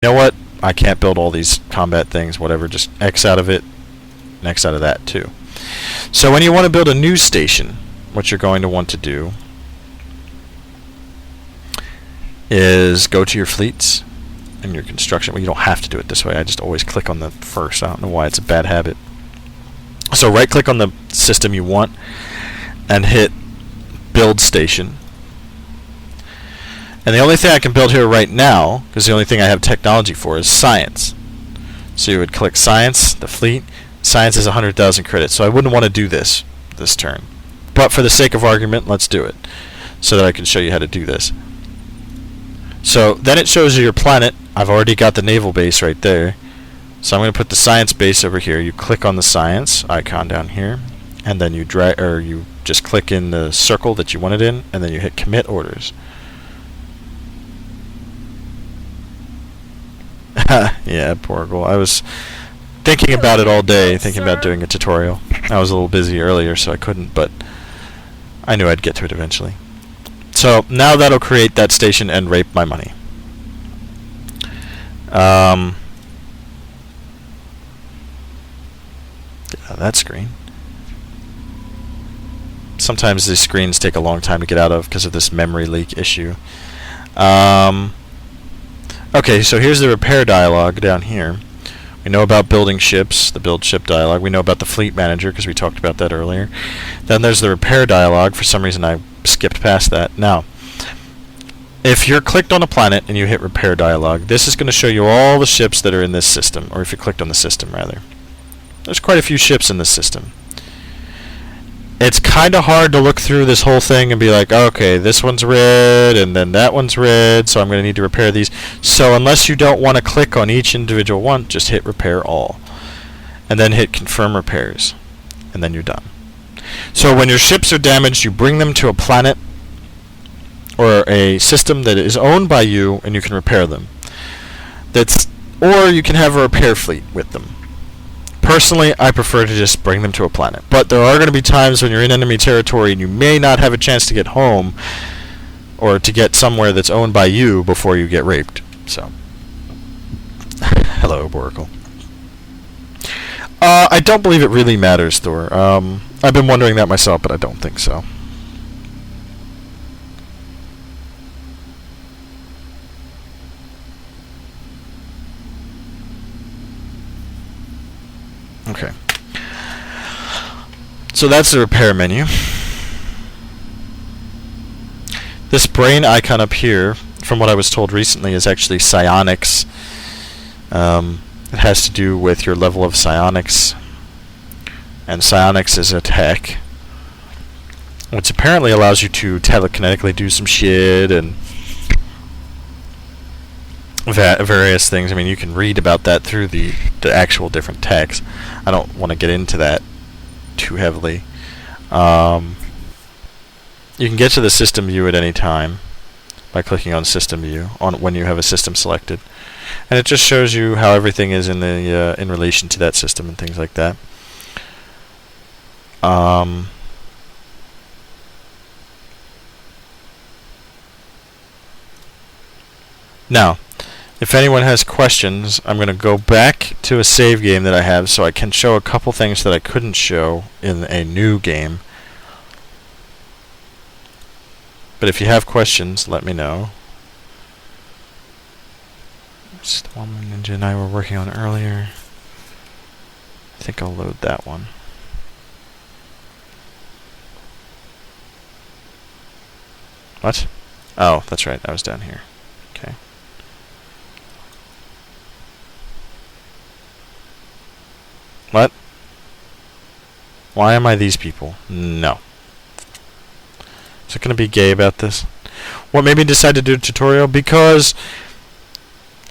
know what? I can't build all these combat things, whatever, just X out of it, and X out of that too. So when you want to build a news station, what you're going to want to do is go to your fleets and your construction. Well, you don't have to do it this way. I just always click on the first. I don't know why, it's a bad habit. So right click on the system you want and hit build station. And the only thing I can build here right now, because the only thing I have technology for, is science. So you would click science, the fleet. Science is 100,000 credits, so I wouldn't want to do this turn. But for the sake of argument, let's do it, so that I can show you how to do this. So then it shows you your planet. I've already got the naval base right there. So I'm going to put the science base over here. You click on the science icon down here, and then you drag, or you just click in the circle that you want it in, and then you hit commit orders. Yeah, Porgal. I was thinking about it all day, thinking about doing a tutorial. I was a little busy earlier, so I couldn't, but I knew I'd get to it eventually. So now that'll create that station and rape my money. Get out of that screen. Sometimes these screens take a long time to get out of because of this memory leak issue. Okay, so here's the repair dialog down here. We know about building ships, the build ship dialog. We know about the fleet manager because we talked about that earlier. Then there's the repair dialog. For some reason I skipped past that. Now, if you're clicked on a planet and you hit repair dialog, this is going to show you all the ships that are in this system, or if you clicked on the system rather. There's quite a few ships in this system. It's kind of hard to look through this whole thing and be like, okay, this one's red, and then that one's red, so I'm going to need to repair these. So unless you don't want to click on each individual one, just hit repair all. And then hit confirm repairs. And then you're done. So when your ships are damaged, you bring them to a planet or a system that is owned by you, and you can repair them. Or you can have a repair fleet with them. Personally, I prefer to just bring them to a planet. But there are going to be times when you're in enemy territory and you may not have a chance to get home or to get somewhere that's owned by you before you get raped. So, hello, Boracle. I don't believe it really matters, Thor. I've been wondering that myself, but I don't think so. Okay. So that's the repair menu. This brain icon up here, from what I was told recently, is actually psionics. It has to do with your level of psionics. And psionics is a tech, which apparently allows you to telekinetically do some shit and various things. I mean, you can read about that through the actual different texts. I don't want to get into that too heavily. You can get to the system view at any time by clicking on system view when you have a system selected, and it just shows you how everything is in the in relation to that system and things like that. Now, if anyone has questions, I'm going to go back to a save game that I have so I can show a couple things that I couldn't show in a new game. But if you have questions, let me know. It's the one Ninja and I were working on earlier. I think I'll load that one. What? Oh, that's right. I was down here. Okay. What? Why am I these people? No. Is it going to be gay about this? What made me decide to do a tutorial? Because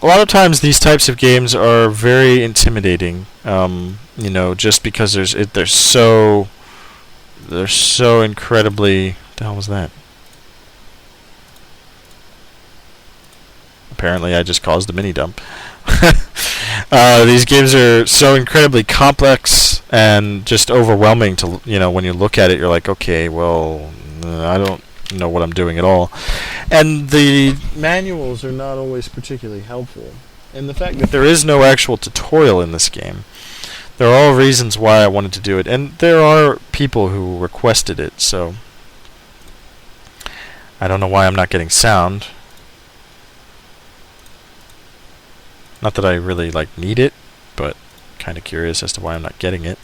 a lot of times these types of games are very intimidating. You know, just because they're so incredibly. What the hell was that? Apparently, I just caused a mini dump. These games are so incredibly complex and just overwhelming to, you know, when you look at it, you're like, okay, well, I don't know what I'm doing at all. And the manuals are not always particularly helpful. and the fact that there is no actual tutorial in this game. There are all reasons why I wanted to do it, and there are people who requested it, so I don't know why I'm not getting sound. Not that I really need it, but kind of curious as to why I'm not getting it.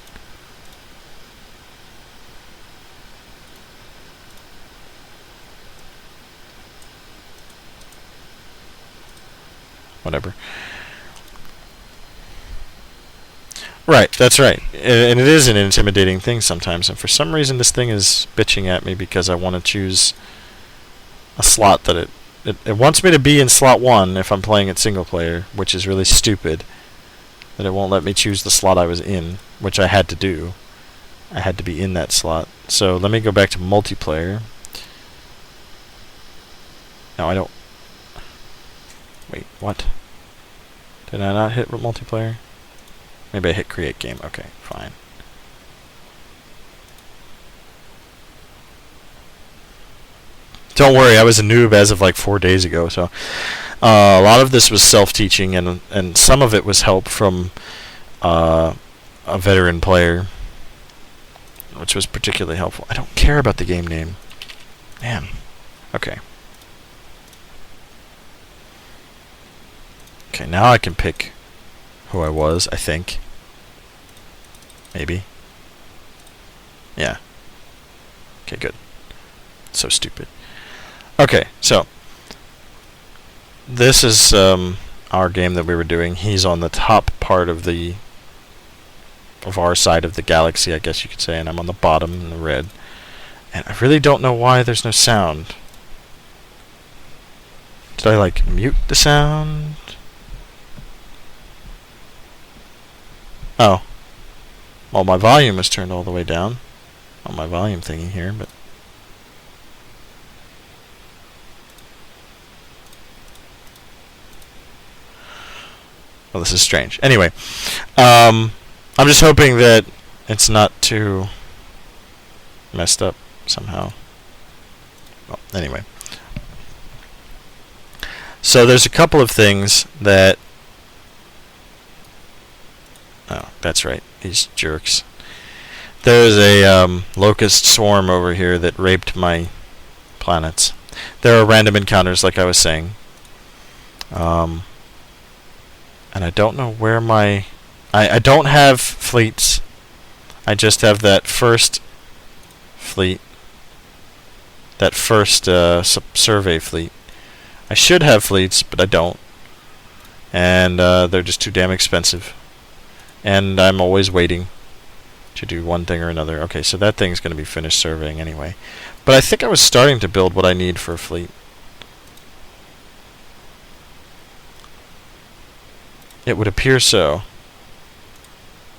Whatever. Right, that's right. And it is an intimidating thing sometimes, and for some reason this thing is bitching at me because I want to choose a slot that it wants me to be in slot 1 if I'm playing it single player, which is really stupid. That it won't let me choose the slot I was in, which I had to do. I had to be in that slot. So let me go back to multiplayer. No, I don't. Wait, what? Did I not hit multiplayer? Maybe I hit create game. Okay, fine. Don't worry, I was a noob as of 4 days ago, so a lot of this was self-teaching, and some of it was help from a veteran player, which was particularly helpful. I don't care about the game name. Man. Okay. Okay, now I can pick who I was, I think. Maybe. Yeah. Okay, good. So stupid. Okay, so this is our game that we were doing. He's on the top part of our side of the galaxy, I guess you could say, and I'm on the bottom in the red. And I really don't know why there's no sound. Did I mute the sound? Oh. Well, my volume is turned all the way down on my volume thingy here, but well, this is strange. Anyway, I'm just hoping that it's not too messed up somehow. Well, anyway. So there's a couple of things that... Oh, that's right. These jerks. There's a locust swarm over here that raped my planets. There are random encounters, like I was saying. And I don't know where my... I don't have fleets. I just have that first fleet. That first survey fleet. I should have fleets, but I don't. And they're just too damn expensive. And I'm always waiting to do one thing or another. Okay, so that thing's going to be finished surveying anyway. But I think I was starting to build what I need for a fleet. It would appear so.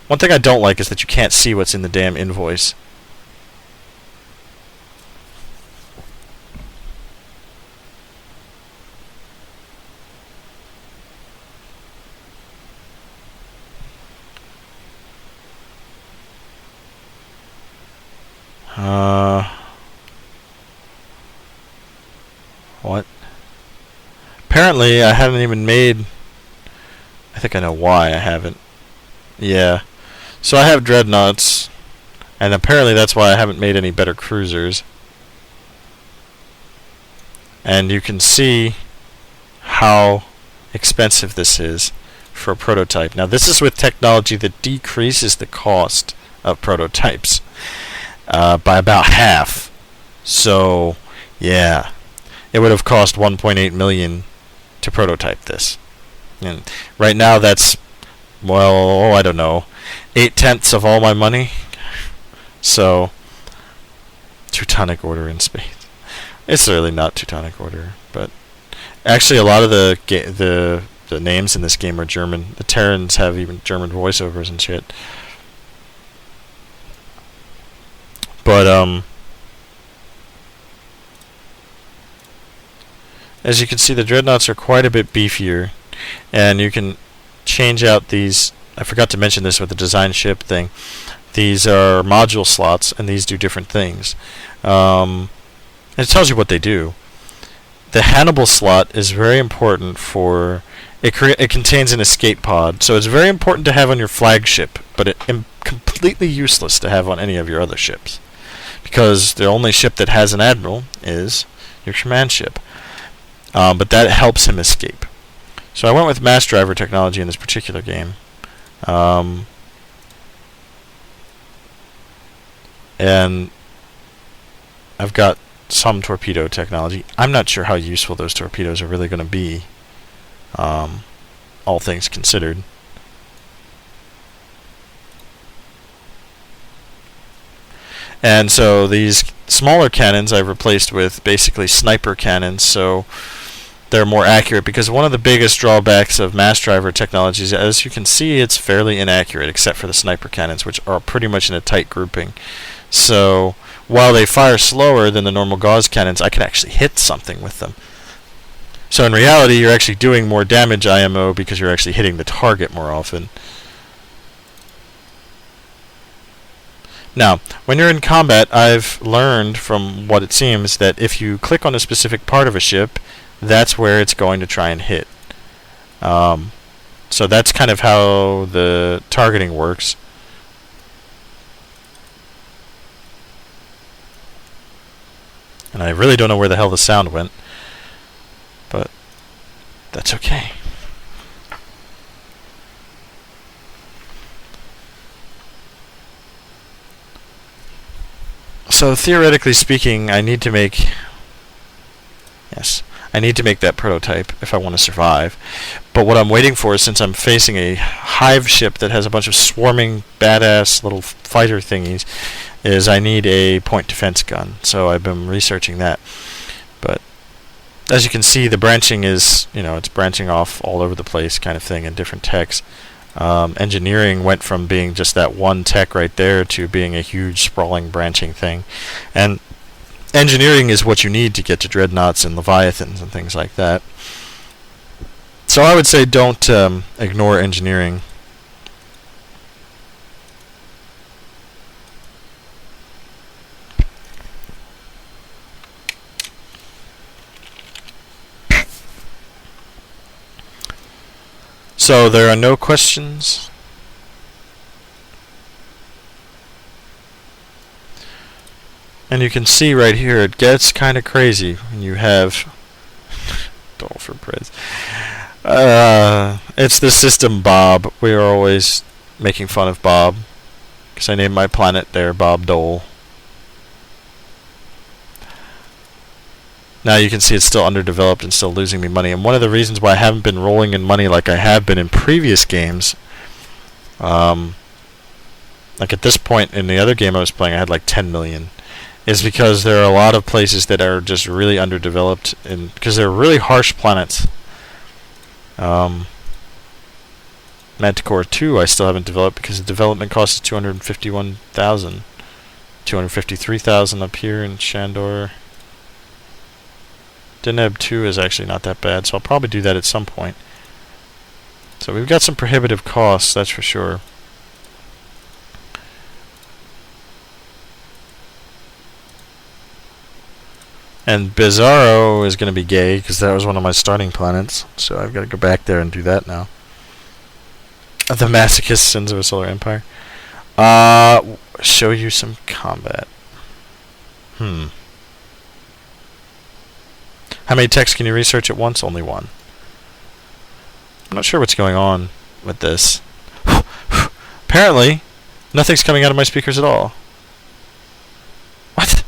One thing I don't like is that you can't see what's in the damn invoice. What? Apparently, I haven't even made... I think I know why I haven't. Yeah. So I have dreadnoughts, and apparently that's why I haven't made any better cruisers. And you can see how expensive this is for a prototype. Now, this is with technology that decreases the cost of prototypes by about half. So, yeah. It would have cost 1.8 million to prototype this. And right now that's, well, I don't know, 8/10 of all my money. So, Teutonic Order in space. It's really not Teutonic Order, but actually a lot of the names in this game are German. The Terrans have even German voiceovers and shit. But as you can see, the dreadnoughts are quite a bit beefier, and you can change out these. I forgot to mention this with the design ship thing. These are module slots, and these do different things. And it tells you what they do. The Hannibal slot is very important for it contains an escape pod, so it's very important to have on your flagship, but completely useless to have on any of your other ships, because the only ship that has an admiral is your command ship. But that helps him escape. So I went with mass driver technology in this particular game. And I've got some torpedo technology. I'm not sure how useful those torpedoes are really going to be, all things considered. And so these smaller cannons I've replaced with basically sniper cannons, so they're more accurate, because one of the biggest drawbacks of mass driver technologies, as you can see, it's fairly inaccurate, except for the sniper cannons, which are pretty much in a tight grouping. So while they fire slower than the normal Gauss cannons, I can actually hit something with them. So in reality, you're actually doing more damage IMO because you're actually hitting the target more often. Now, when you're in combat, I've learned from what it seems that if you click on a specific part of a ship, that's where it's going to try and hit. So that's kind of how the targeting works. And I really don't know where the hell the sound went, but that's okay. So theoretically speaking, I need to make that prototype if I want to survive. But what I'm waiting for is, since I'm facing a hive ship that has a bunch of swarming badass little fighter thingies, is I need a point defense gun. So I've been researching that. But as you can see, the branching is, it's branching off all over the place kind of thing in different techs. Engineering went from being just that one tech right there to being a huge sprawling branching thing. And engineering is what you need to get to dreadnoughts and leviathans and things like that. So I would say don't ignore engineering. So there are no questions. And you can see right here, it gets kind of crazy when you have Dolphin Prince. It's the system Bob. We are always making fun of Bob, because I named my planet there Bob Dole. Now you can see it's still underdeveloped and still losing me money. And one of the reasons why I haven't been rolling in money like I have been in previous games, like at this point in the other game I was playing, I had like 10 million, is because there are a lot of places that are just really underdeveloped, and because they're really harsh planets. Manticore 2 I still haven't developed because the development cost is 251,000. 253,000 up here in Shandor. Deneb 2 is actually not that bad, so I'll probably do that at some point. So we've got some prohibitive costs, that's for sure. And Bizarro is going to be gay, because that was one of my starting planets, so I've got to go back there and do that now. The Masochist Sins of a Solar Empire. Show you some combat. How many texts can you research at once? Only one. I'm not sure what's going on with this. Apparently, nothing's coming out of my speakers at all. What?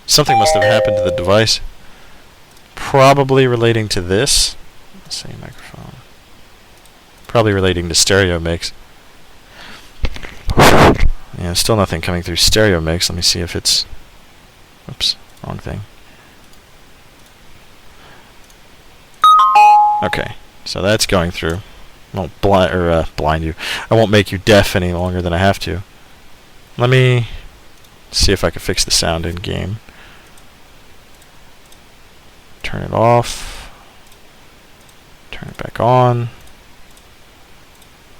Something must have happened to the device. Probably relating to this. Same microphone. Probably relating to stereo mix. Yeah, still nothing coming through stereo mix. Let me see if it's... Oops, wrong thing. Okay, so that's going through. I won't blind you. I won't make you deaf any longer than I have to. Let me see if I can fix the sound in game. Turn it off. Turn it back on.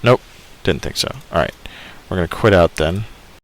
Nope, didn't think so. Alright, We're going to quit out then.